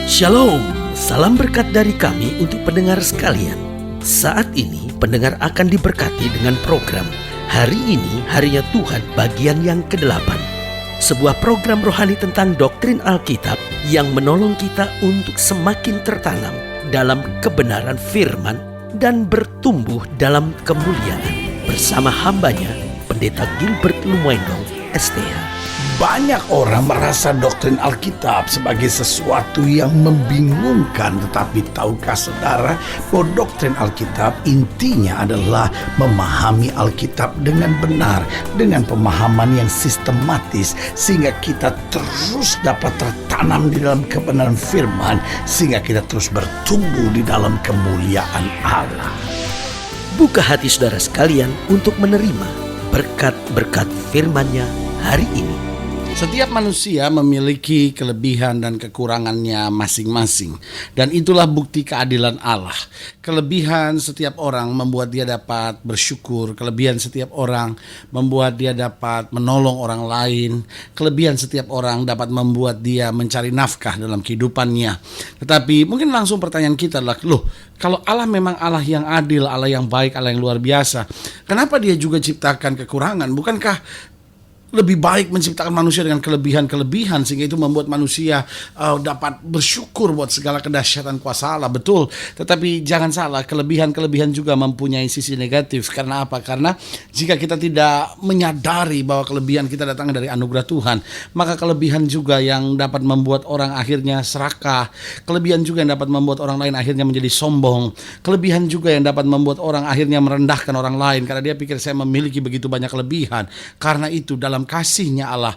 Shalom, salam berkat dari kami untuk pendengar sekalian. Saat ini pendengar akan diberkati dengan program Hari Ini Harinya Tuhan bagian yang ke-8. Sebuah program rohani tentang doktrin Alkitab yang menolong kita untuk semakin tertanam dalam kebenaran firman dan bertumbuh dalam kemuliaan. Bersama hambanya, Pendeta Gilbert Lumwendong, STH. Banyak orang merasa doktrin Alkitab sebagai sesuatu yang membingungkan. Tetapi tahukah saudara bahwa doktrin Alkitab intinya adalah memahami Alkitab dengan benar, dengan pemahaman yang sistematis, sehingga kita terus dapat tertanam di dalam kebenaran firman, sehingga kita terus bertumbuh di dalam kemuliaan Allah. Buka hati saudara sekalian untuk menerima berkat-berkat firman-Nya hari ini. Setiap manusia memiliki kelebihan dan kekurangannya masing-masing. Dan itulah bukti keadilan Allah. Kelebihan setiap orang membuat dia dapat bersyukur. Kelebihan setiap orang membuat dia dapat menolong orang lain. Kelebihan setiap orang dapat membuat dia mencari nafkah dalam kehidupannya. Tetapi mungkin langsung pertanyaan kita adalah, kalau Allah memang Allah yang adil, Allah yang baik, Allah yang luar biasa, kenapa dia juga ciptakan kekurangan? Bukankah lebih baik menciptakan manusia dengan kelebihan-kelebihan, sehingga itu membuat manusia dapat bersyukur buat segala kedahsyatan kuasa Allah? Betul, tetapi jangan salah, kelebihan-kelebihan juga mempunyai sisi negatif. Karena apa? Karena jika kita tidak menyadari bahwa kelebihan kita datang dari anugerah Tuhan, maka kelebihan juga yang dapat membuat orang akhirnya serakah. Kelebihan juga yang dapat membuat orang lain akhirnya menjadi sombong. Kelebihan juga yang dapat membuat orang akhirnya merendahkan orang lain, karena dia pikir saya memiliki begitu banyak kelebihan. Karena itu dalam kasihnya Allah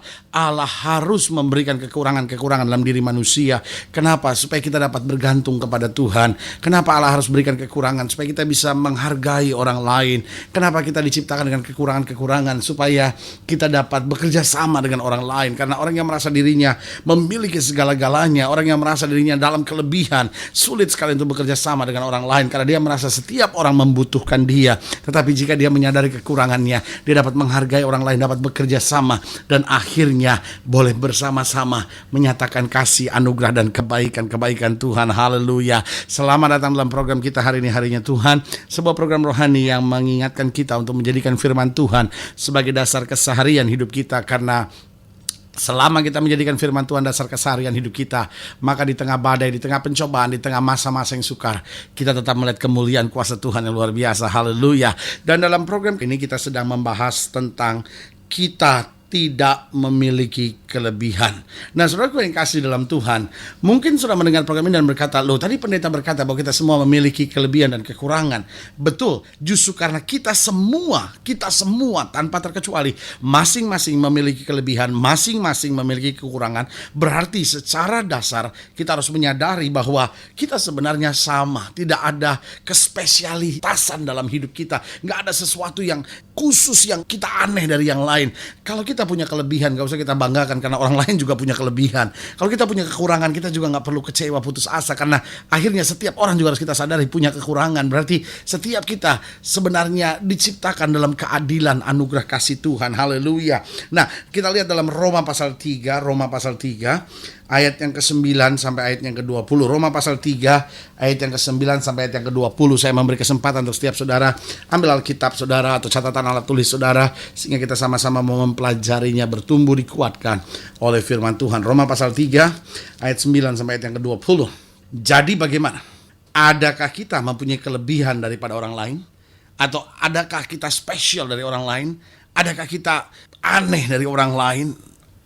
harus memberikan kekurangan-kekurangan dalam diri manusia. Kenapa? Supaya kita dapat bergantung kepada Tuhan. Kenapa Allah harus berikan kekurangan? Supaya kita bisa menghargai orang lain. Kenapa kita diciptakan dengan kekurangan-kekurangan? Supaya kita dapat bekerja sama dengan orang lain. Karena orang yang merasa dirinya memiliki segala-galanya, orang yang merasa dirinya dalam kelebihan, sulit sekali untuk bekerja sama dengan orang lain, karena dia merasa setiap orang membutuhkan dia. Tetapi jika dia menyadari kekurangannya, dia dapat menghargai orang lain, dapat bekerja sama, dan akhirnya boleh bersama-sama menyatakan kasih, anugerah, dan kebaikan-kebaikan Tuhan. Haleluya. Selamat datang dalam program kita Hari Ini Harinya Tuhan, sebuah program rohani yang mengingatkan kita untuk menjadikan firman Tuhan sebagai dasar keseharian hidup kita. Karena selama kita menjadikan firman Tuhan dasar keseharian hidup kita, maka di tengah badai, di tengah pencobaan, di tengah masa-masa yang sukar, kita tetap melihat kemuliaan kuasa Tuhan yang luar biasa. Haleluya. Dan dalam program ini kita sedang membahas tentang kita tidak memiliki kelebihan. Nah, saudaraku yang kasih dalam Tuhan, mungkin sudah mendengar program ini dan berkata, tadi pendeta berkata bahwa kita semua memiliki kelebihan dan kekurangan. Betul, justru karena kita semua tanpa terkecuali masing-masing memiliki kelebihan, masing-masing memiliki kekurangan. Berarti secara dasar kita harus menyadari bahwa kita sebenarnya sama. Tidak ada kespesialitasan dalam hidup kita. Nggak ada sesuatu yang khusus yang kita aneh dari yang lain. Kalau kita punya kelebihan, gak usah kita banggakan, karena orang lain juga punya kelebihan. Kalau kita punya kekurangan, kita juga gak perlu kecewa, putus asa, karena akhirnya setiap orang juga harus kita sadari punya kekurangan. Berarti setiap kita sebenarnya diciptakan dalam keadilan anugerah kasih Tuhan. Haleluya. Nah, kita lihat dalam Roma pasal 3 ayat yang ke-9 sampai ayat yang ke-20. Roma pasal 3 ayat yang ke-9 sampai ayat yang ke-20. Saya memberi kesempatan untuk setiap saudara ambil Alkitab saudara atau catatan alat tulis saudara, sehingga kita sama-sama mau mempelajarinya, bertumbuh, dikuatkan oleh firman Tuhan. Roma pasal 3 ayat 9 sampai ayat yang ke-20. Jadi bagaimana? Adakah kita mempunyai kelebihan daripada orang lain? Atau adakah kita spesial dari orang lain? Adakah kita aneh dari orang lain?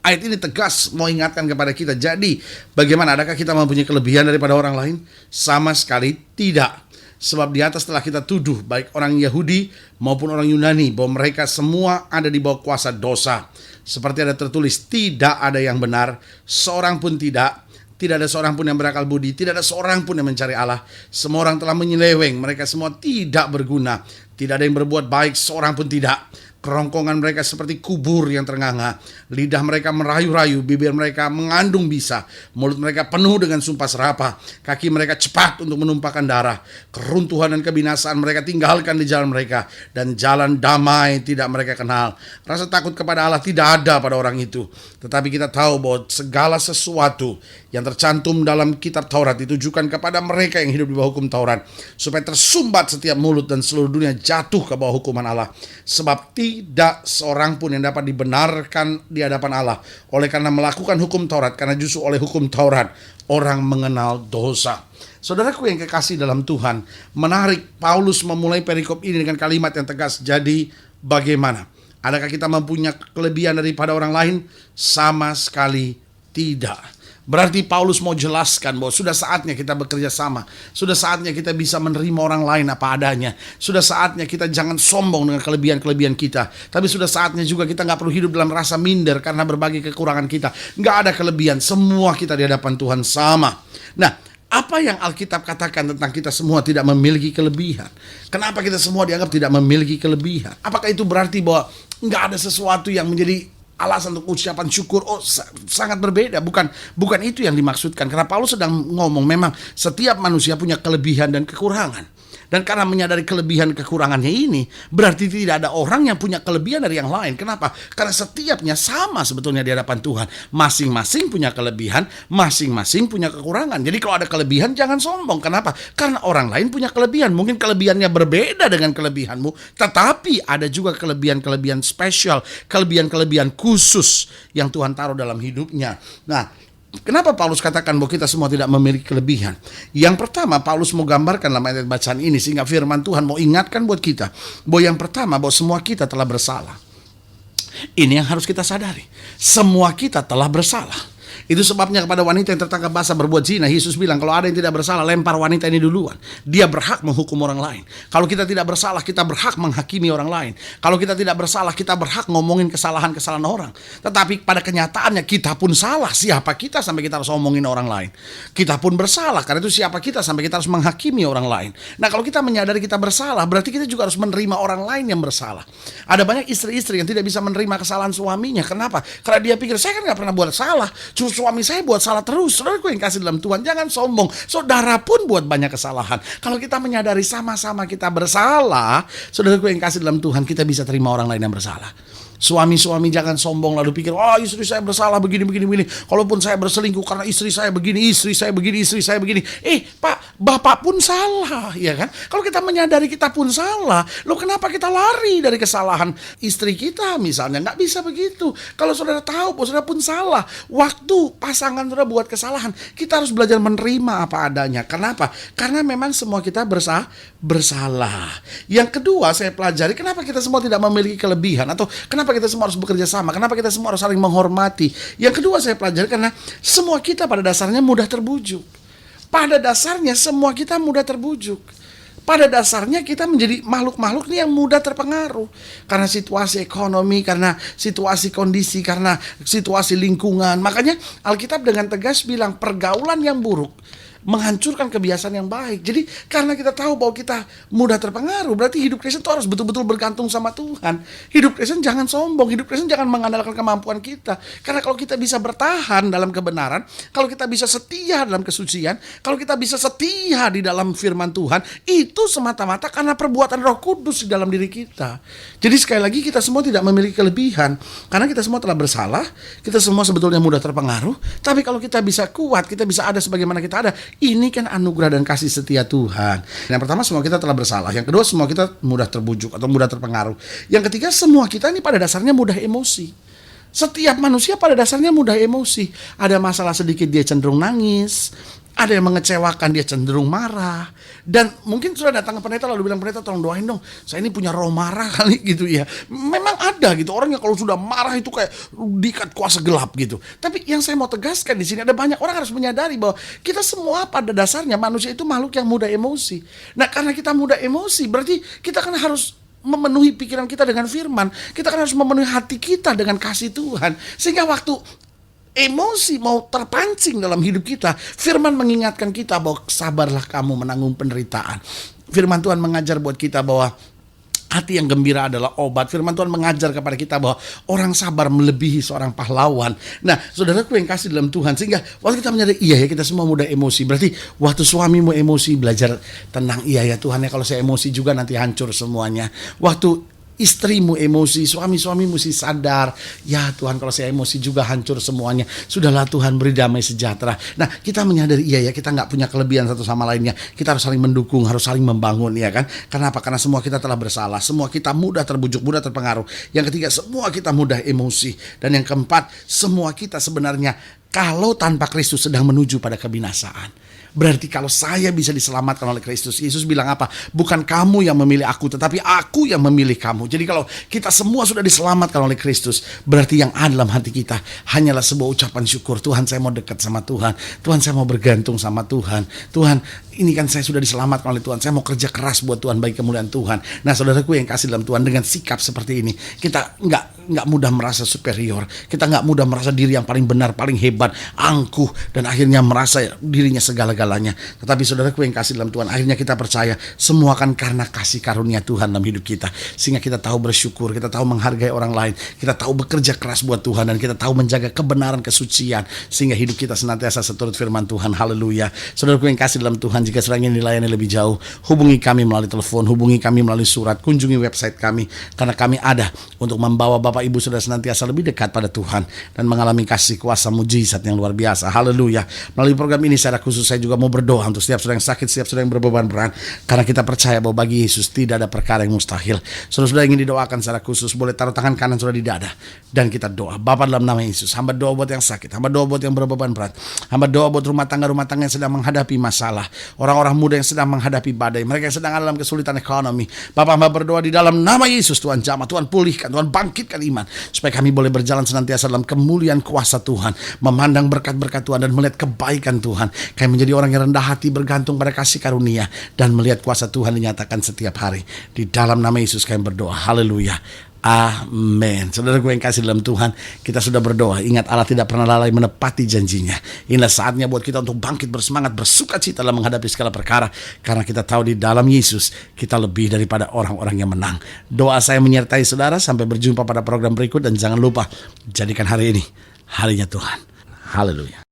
Ayat ini tegas mau ingatkan kepada kita. Jadi bagaimana? Adakah kita mempunyai kelebihan daripada orang lain? Sama sekali tidak. Sebab di atas telah kita tuduh baik orang Yahudi maupun orang Yunani bahwa mereka semua ada di bawah kuasa dosa. Seperti ada tertulis, tidak ada yang benar, seorang pun tidak. Tidak ada seorang pun yang berakal budi, tidak ada seorang pun yang mencari Allah. Semua orang telah menyeleweng, mereka semua tidak berguna. Tidak ada yang berbuat baik, seorang pun tidak. Kerongkongan mereka seperti kubur yang ternganga. Lidah mereka merayu-rayu, bibir mereka mengandung bisa. Mulut mereka penuh dengan sumpah serapah. Kaki mereka cepat untuk menumpahkan darah. Keruntuhan dan kebinasaan mereka tinggalkan di jalan mereka. Dan jalan damai tidak mereka kenal. Rasa takut kepada Allah tidak ada pada orang itu. Tetapi kita tahu bahwa segala sesuatu yang tercantum dalam kitab Taurat ditujukan kepada mereka yang hidup di bawah hukum Taurat, supaya tersumbat setiap mulut dan seluruh dunia jatuh ke bawah hukuman Allah. Sebab tidak seorang pun yang dapat dibenarkan di hadapan Allah oleh karena melakukan hukum Taurat, karena justru oleh hukum Taurat orang mengenal dosa. Saudaraku yang kekasih dalam Tuhan, menarik Paulus memulai perikop ini dengan kalimat yang tegas. Jadi bagaimana? Adakah kita mempunyai kelebihan daripada orang lain? Sama sekali tidak. Berarti Paulus mau jelaskan bahwa sudah saatnya kita bekerja sama. Sudah saatnya kita bisa menerima orang lain apa adanya. Sudah saatnya kita jangan sombong dengan kelebihan-kelebihan kita. Tapi sudah saatnya juga kita gak perlu hidup dalam rasa minder karena berbagai kekurangan kita. Gak ada kelebihan, semua kita di hadapan Tuhan sama. Nah, apa yang Alkitab katakan tentang kita semua tidak memiliki kelebihan? Kenapa kita semua dianggap tidak memiliki kelebihan? Apakah itu berarti bahwa gak ada sesuatu yang menjadi alasan untuk ucapan syukur? Sangat berbeda. Bukan itu yang dimaksudkan. Karena Paulus sedang ngomong memang setiap manusia punya kelebihan dan kekurangan. Dan karena menyadari kelebihan kekurangannya ini, berarti tidak ada orang yang punya kelebihan dari yang lain. Kenapa? Karena setiapnya sama sebetulnya di hadapan Tuhan. Masing-masing punya kelebihan, masing-masing punya kekurangan. Jadi kalau ada kelebihan jangan sombong. Kenapa? Karena orang lain punya kelebihan. Mungkin kelebihannya berbeda dengan kelebihanmu, tetapi ada juga kelebihan-kelebihan spesial, kelebihan-kelebihan khusus yang Tuhan taruh dalam hidupnya. Nah, kenapa Paulus katakan bahwa kita semua tidak memiliki kelebihan? Yang pertama, Paulus mau gambarkan dalam ayat bacaan ini, sehingga firman Tuhan mau ingatkan buat kita bahwa yang pertama, bahwa semua kita telah bersalah. Ini yang harus kita sadari. Semua kita telah bersalah. Itu sebabnya kepada wanita yang tertangkap basah berbuat zina, Yesus bilang kalau ada yang tidak bersalah, lempar wanita ini duluan. Dia berhak menghukum orang lain. Kalau kita tidak bersalah, kita berhak menghakimi orang lain. Kalau kita tidak bersalah, kita berhak ngomongin kesalahan-kesalahan orang. Tetapi pada kenyataannya kita pun salah. Siapa kita sampai kita harus ngomongin orang lain? Kita pun bersalah. Karena itu siapa kita sampai kita harus menghakimi orang lain? Nah, kalau kita menyadari kita bersalah, berarti kita juga harus menerima orang lain yang bersalah. Ada banyak istri-istri yang tidak bisa menerima kesalahan suaminya. Kenapa? Karena dia pikir, saya kan gak pernah buat salah, suami saya buat salah terus. Saudaraku yang kasih dalam Tuhan, jangan sombong. Saudara pun buat banyak kesalahan. Kalau kita menyadari sama-sama kita bersalah, saudaraku yang kasih dalam Tuhan, kita bisa terima orang lain yang bersalah. Suami-suami jangan sombong lalu pikir, oh istri saya bersalah begini. Kalaupun saya berselingkuh karena istri saya begini. Pak, bapak pun salah, ya kan? Kalau kita menyadari kita pun salah, lo kenapa kita lari dari kesalahan istri kita misalnya? Nggak bisa begitu. Kalau saudara tahu bahwa saudara pun salah, waktu pasangan saudara buat kesalahan, kita harus belajar menerima apa adanya. Kenapa? Karena memang semua kita bersalah. Yang kedua saya pelajari, kenapa kita semua tidak memiliki kelebihan, atau kenapa kita semua harus bekerja sama? Kenapa kita semua harus saling menghormati? Yang kedua saya pelajari karena semua kita pada dasarnya mudah terbujuk. Pada dasarnya semua kita mudah terbujuk. Pada dasarnya kita menjadi makhluk-makhluk yang mudah terpengaruh. Karena situasi ekonomi, karena situasi kondisi, karena situasi lingkungan. Makanya Alkitab dengan tegas bilang pergaulan yang buruk menghancurkan kebiasaan yang baik. Jadi karena kita tahu bahwa kita mudah terpengaruh, berarti hidup Kristen itu harus betul-betul bergantung sama Tuhan. Hidup Kristen jangan sombong, hidup Kristen jangan mengandalkan kemampuan kita. Karena kalau kita bisa bertahan dalam kebenaran, kalau kita bisa setia dalam kesucian, kalau kita bisa setia di dalam firman Tuhan, itu semata-mata karena perbuatan Roh Kudus di dalam diri kita. Jadi sekali lagi kita semua tidak memiliki kelebihan, karena kita semua telah bersalah, kita semua sebetulnya mudah terpengaruh. Tapi kalau kita bisa kuat, kita bisa ada sebagaimana kita ada, ini kan anugerah dan kasih setia Tuhan. Yang pertama, semua kita telah bersalah. Yang kedua, semua kita mudah terbujuk atau mudah terpengaruh. Yang ketiga, semua kita ini pada dasarnya mudah emosi. Setiap manusia pada dasarnya mudah emosi. Ada masalah sedikit dia cenderung nangis. Ada yang mengecewakan dia cenderung marah. Dan mungkin sudah datang ke pendeta lalu bilang, pendeta tolong doain dong, saya ini punya roh marah kali gitu ya. Memang ada gitu orang yang kalau sudah marah itu kayak diikat kuasa gelap gitu. Tapi yang saya mau tegaskan di sini, ada banyak orang harus menyadari bahwa kita semua pada dasarnya manusia itu makhluk yang mudah emosi. Nah, karena kita mudah emosi, berarti kita kan harus memenuhi pikiran kita dengan firman. Kita kan harus memenuhi hati kita dengan kasih Tuhan. Sehingga waktu emosi mau terpancing dalam hidup kita, firman mengingatkan kita bahwa sabarlah kamu menanggung penderitaan. Firman Tuhan mengajar buat kita bahwa Hati yang gembira adalah obat. Firman Tuhan mengajar kepada kita bahwa orang sabar melebihi seorang pahlawan. Nah, saudaraku yang kasih dalam Tuhan, sehingga waktu kita menyadari, iya ya kita semua mudah emosi. Berarti waktu suamimu emosi, belajar tenang. Iya ya Tuhan ya, kalau saya emosi juga nanti hancur semuanya. Waktu istrimu emosi, suami-suami mesti sadar, ya Tuhan kalau saya emosi juga hancur semuanya. Sudahlah Tuhan, beri damai sejahtera. Nah, kita menyadari iya ya kita nggak punya kelebihan satu sama lainnya. Kita harus saling mendukung, harus saling membangun, ya kan? Kenapa? Karena semua kita telah bersalah, semua kita mudah terbujuk, mudah terpengaruh. Yang ketiga, semua kita mudah emosi. Dan yang keempat, semua kita sebenarnya kalau tanpa Kristus sedang menuju pada kebinasaan. Berarti kalau saya bisa diselamatkan oleh Kristus, Yesus bilang apa? Bukan kamu yang memilih aku, tetapi aku yang memilih kamu. Jadi kalau kita semua sudah diselamatkan oleh Kristus, berarti yang ada dalam hati kita hanyalah sebuah ucapan syukur. Tuhan, saya mau dekat sama Tuhan. Tuhan, saya mau bergantung sama Tuhan. Tuhan, ini kan saya sudah diselamatkan oleh Tuhan. Saya mau kerja keras buat Tuhan, bagi kemuliaan Tuhan. Nah, saudaraku yang kasih dalam Tuhan, dengan sikap seperti ini, kita nggak mudah merasa superior. Kita nggak mudah merasa diri yang paling benar, paling hebat, angkuh, dan akhirnya merasa dirinya segala-galanya. Tetapi saudaraku yang kasih dalam Tuhan, akhirnya kita percaya semua kan karena kasih karunia Tuhan dalam hidup kita. Sehingga kita tahu bersyukur, kita tahu menghargai orang lain, kita tahu bekerja keras buat Tuhan, dan kita tahu menjaga kebenaran, kesucian, sehingga hidup kita senantiasa seturut firman Tuhan. Haleluya. Saudaraku yang kasih dalam Tuhan, jika sedang ingin dilayani lebih jauh, hubungi kami melalui telepon, hubungi kami melalui surat, kunjungi website kami, karena kami ada untuk membawa Bapak Ibu Saudara senantiasa lebih dekat pada Tuhan dan mengalami kasih kuasa mujizat yang luar biasa. Haleluya. Melalui program ini secara khusus saya juga mau berdoa untuk setiap saudara yang sakit, setiap saudara yang berbeban berat, karena kita percaya bahwa bagi Yesus tidak ada perkara yang mustahil. Saudara-saudara ingin didoakan secara khusus, boleh taruh tangan kanan saudara di dada dan kita doa. Bapa, dalam nama Yesus, hamba doa buat yang sakit, hamba doa buat yang berbeban berat, hamba doa buat rumah tangga yang sedang menghadapi masalah, orang-orang muda yang sedang menghadapi badai, mereka yang sedang ada dalam kesulitan ekonomi. Bapak, hamba berdoa di dalam nama Yesus, Tuhan jamah, Tuhan pulihkan, Tuhan bangkitkan iman, supaya kami boleh berjalan senantiasa dalam kemuliaan kuasa Tuhan, memandang berkat-berkat Tuhan dan melihat kebaikan Tuhan. Kami menjadi orang yang rendah hati, bergantung pada kasih karunia, dan melihat kuasa Tuhan dinyatakan setiap hari. Di dalam nama Yesus kami berdoa. Haleluya. Amin. Saudara gue yang kasih dalam Tuhan, kita sudah berdoa. Ingat, Allah tidak pernah lalai menepati janjinya. Inilah saatnya buat kita untuk bangkit bersemangat, bersuka cita dalam menghadapi segala perkara, karena kita tahu di dalam Yesus kita lebih daripada orang-orang yang menang. Doa saya menyertai saudara. Sampai berjumpa pada program berikut, dan jangan lupa jadikan hari ini harinya Tuhan. Haleluya.